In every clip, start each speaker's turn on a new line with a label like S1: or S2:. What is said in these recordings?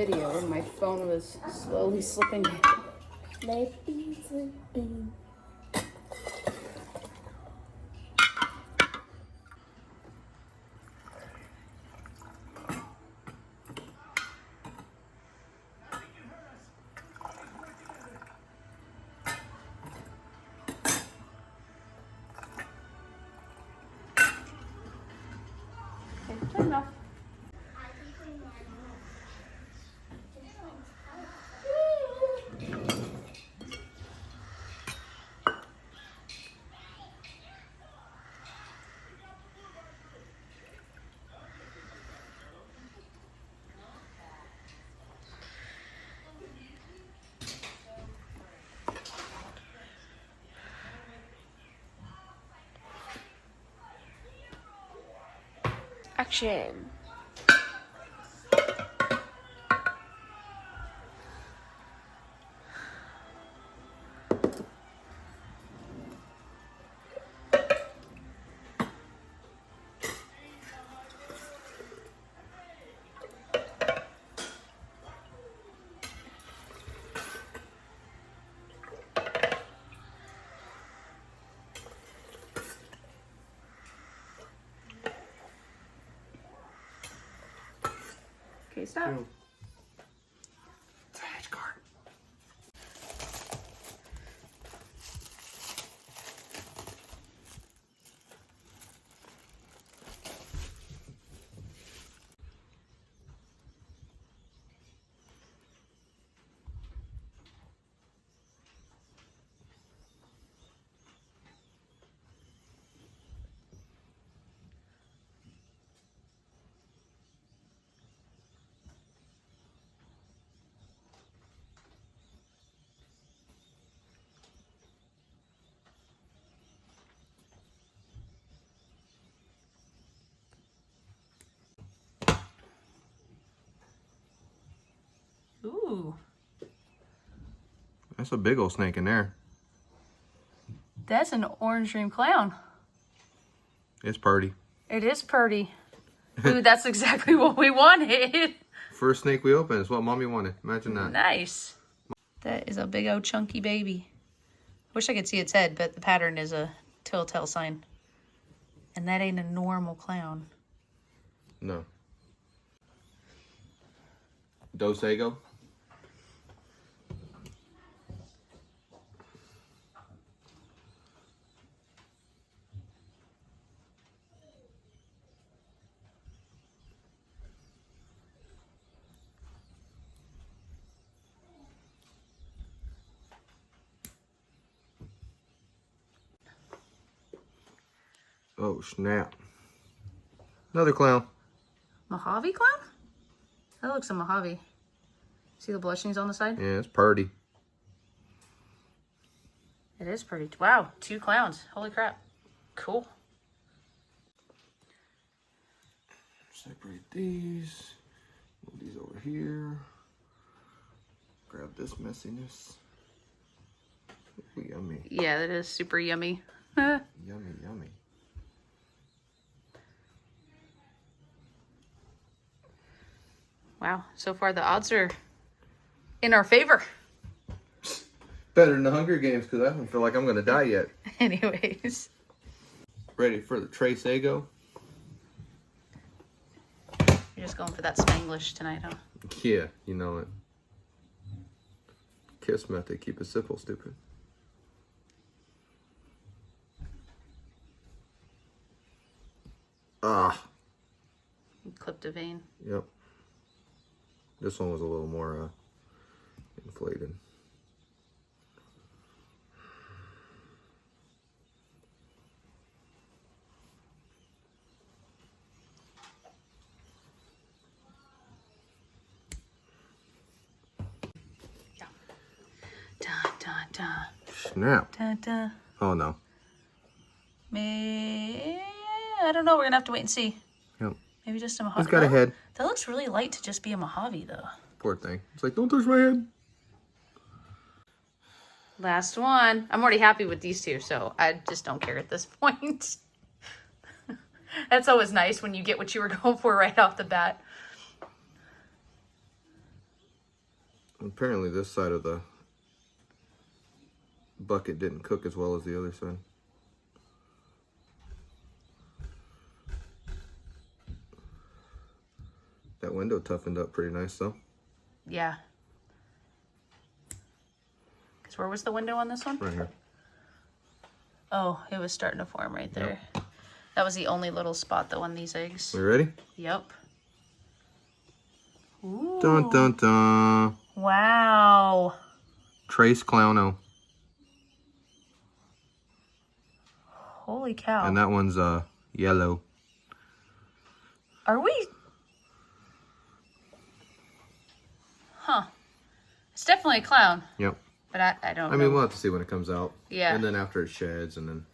S1: video and my phone was slowly slipping.
S2: Maybe slipping.
S1: Turn it off.
S2: Action.
S1: Okay, stop.
S3: It's a hedge card.
S1: Ooh,
S3: That's a big old snake in there.
S1: that's an orange dream clown.
S3: It's purty.
S1: It is pretty. Ooh, that's exactly what we wanted.
S3: First snake we opened is what mommy wanted. Imagine that.
S1: Nice. That is a big old chunky baby. Wish I could see its head, but the pattern is a telltale sign. And that ain't a normal clown.
S3: No. Dos Ego. Oh, snap. Another clown.
S1: Mojave clown? That looks a Mojave. See the blushings on the side?
S3: Yeah, it's purty.
S1: It is pretty. Wow, 2 clowns. Holy crap. Cool.
S3: Separate these. Move these over here. Grab this messiness. Ooh, yummy.
S1: Yeah, that is super yummy.
S3: Yummy, yummy.
S1: Wow, so far the odds are in our favor.
S3: Better than the Hunger Games because I don't feel like I'm going to die yet.
S1: Anyways.
S3: Ready for the Trace Ego?
S1: You're just going for that Spanglish tonight, huh?
S3: Yeah, you know it. Kiss method. Keep it simple, stupid. Ah.
S1: You clipped a vein.
S3: Yep. This one was a little more inflated.
S1: Yeah. Dun, dun, dun.
S3: Snap.
S1: Dun, dun.
S3: Oh no.
S1: I don't know. We're going to have to wait and see.
S3: Yep.
S1: Maybe just a Mojave.
S3: It's got a head.
S1: That looks really light to just be a Mojave, though.
S3: Poor thing. It's like, don't touch my head.
S1: Last one. I'm already happy with these 2, so I just don't care at this point. That's always nice when you get what you were going for right off the bat.
S3: Apparently this side of the bucket didn't cook as well as the other side. That window toughened up pretty nice though.
S1: Yeah. Because where was the window on this one?
S3: Right here.
S1: Oh, it was starting to form right there. Yep. That was the only little spot though on these eggs.
S3: We ready?
S1: Yep. Ooh.
S3: Dun dun dun.
S1: Wow.
S3: Trace Clowno.
S1: Holy cow.
S3: And that one's yellow.
S1: Are we? Huh. It's definitely a clown.
S3: Yep.
S1: But I don't know.
S3: I mean, we'll have to see when it comes out.
S1: Yeah.
S3: And then after it sheds, and then...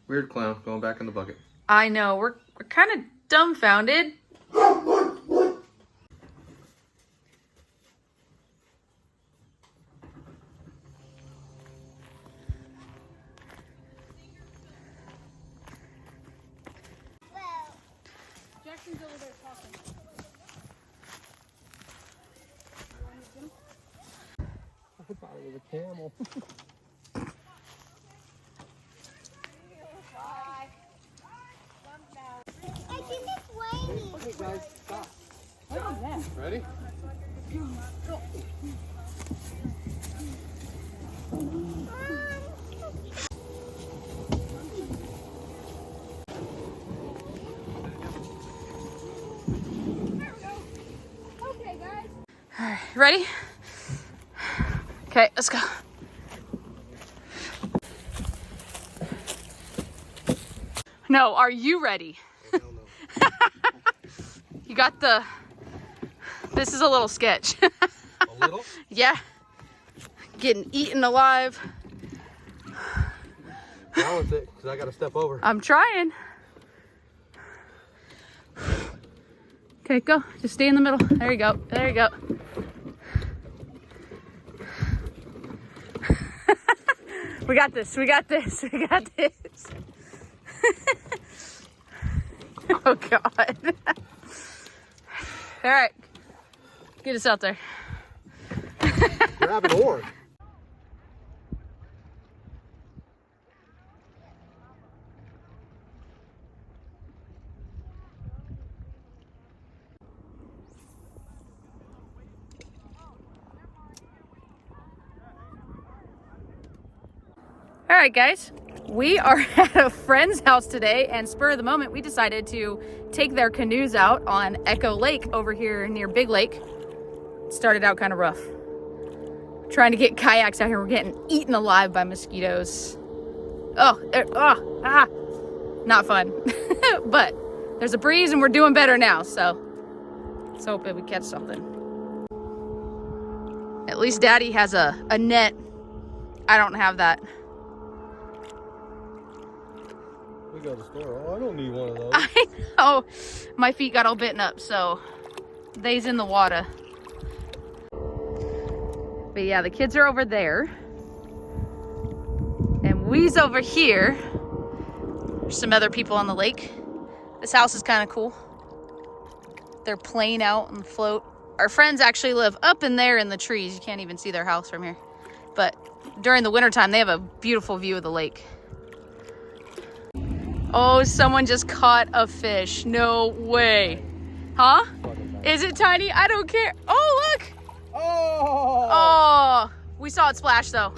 S3: Weird clown going back in the bucket.
S1: I know. We're kind of dumbfounded.
S2: Jackson's over there talking.
S4: I thought it was a camel.
S2: I think it's raining.
S4: Okay, guys, stop.
S3: Ready?
S2: Okay, guys.
S1: All right, ready? Okay, let's go. No, are you ready? You got the... This is a little sketch.
S3: A little?
S1: Yeah. Getting eaten alive.
S3: Balance it, because I got to step over.
S1: I'm trying. Okay, go. Just stay in the middle. There you go. There you go. We got this. We got this. We got this. Oh, God. All right. Get us out there.
S3: Grab an oar.
S1: All right, guys. We are at a friend's house today, and spur of the moment, we decided to take their canoes out on Echo Lake over here near Big Lake. It started out kind of rough. Trying to get kayaks out here. We're getting eaten alive by mosquitoes. Not fun. But there's a breeze and we're doing better now, so let's hope that we catch something. At least Daddy has a net. I don't have that.
S4: We go to the store. Oh, I don't need one of those.
S1: I know. My feet got all bitten up, so they's in the water. But yeah, the kids are over there. And we's over here. There's some other people on the lake. This house is kind of cool. They're playing out and float. Our friends actually live up in there in the trees. You can't even see their house from here. But during the wintertime, they have a beautiful view of the lake. Oh, someone just caught a fish. No way. Huh? Is it tiny? I don't care. Oh, look.
S4: Oh!
S1: Oh, we saw it splash though.